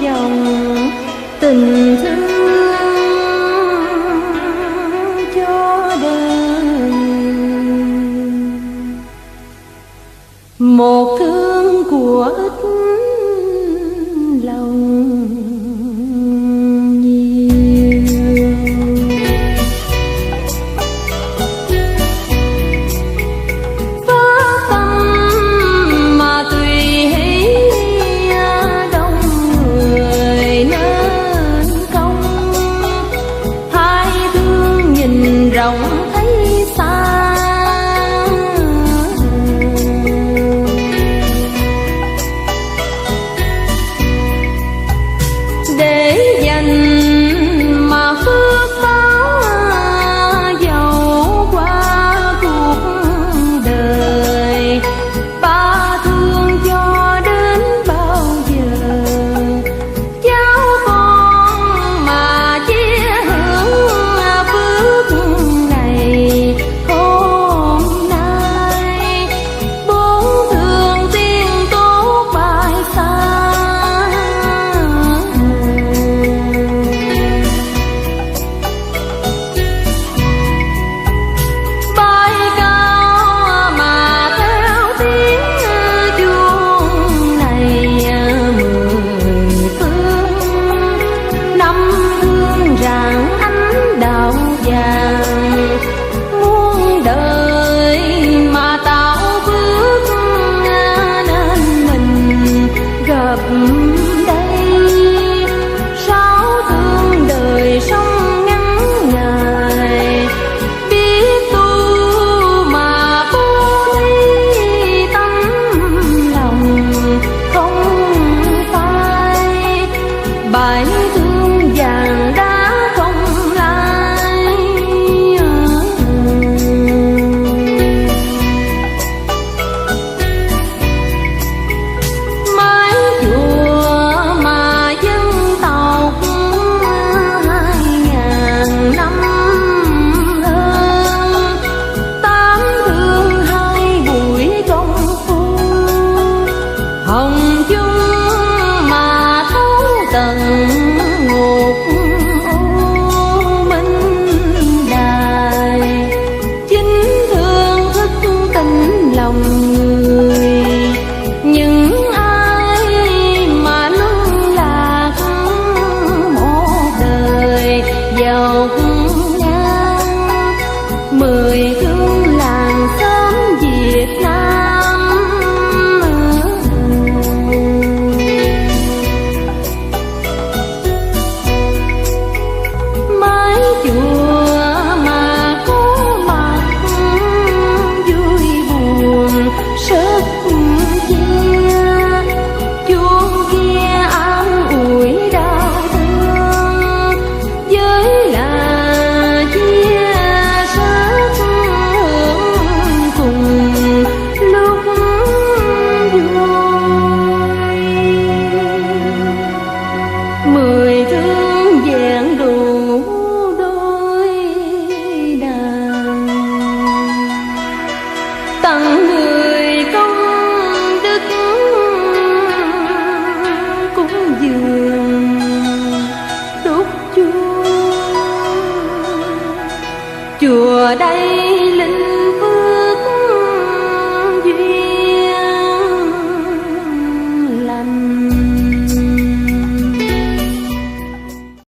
dòng tình thương cho đời. Một thương của ít lòng nhiều. Phá tâm mà tùy hỷ đông người nên công. Hai thương nhìn rộng thấy xa. Để dành mà phước báo dầu qua cuộc đời. Ta thương cho đến bao giờ, cháu con mà chia hưởng phước này hôm nay. Bốn thương tiên tốt bài xa. Bay cao mà theo tiếng chuông này. Mười phương năm hương rạng ánh đạo vàng. Muôn đời mà tạo phước nên mình gặp đây. Sáu thương đời sống ngắn ngài. Biết tu mà bố thí tâm lòng không phai. Bãi thương vàng đã không lai. Mái chùa mà dân tộc 2000 năm hơn. Tám thương hai buổi công phu. Hồng chung mà thấu tận ngục ô minh đài. Chính thương thức tình lòng người. Những ai mà luân lạc một đời giàu ngang. Mười thương làng xóm Việt Nam. Mái chùa mà có mặt vui buồn sức chia. Chuông kia an ủi đau thương. Với là chia sớt hưởng cùng lúc vui. Mười thương vẹn đủ đôi đàn. Tặng người công đức cúng dường đốt chuông. Chùa đây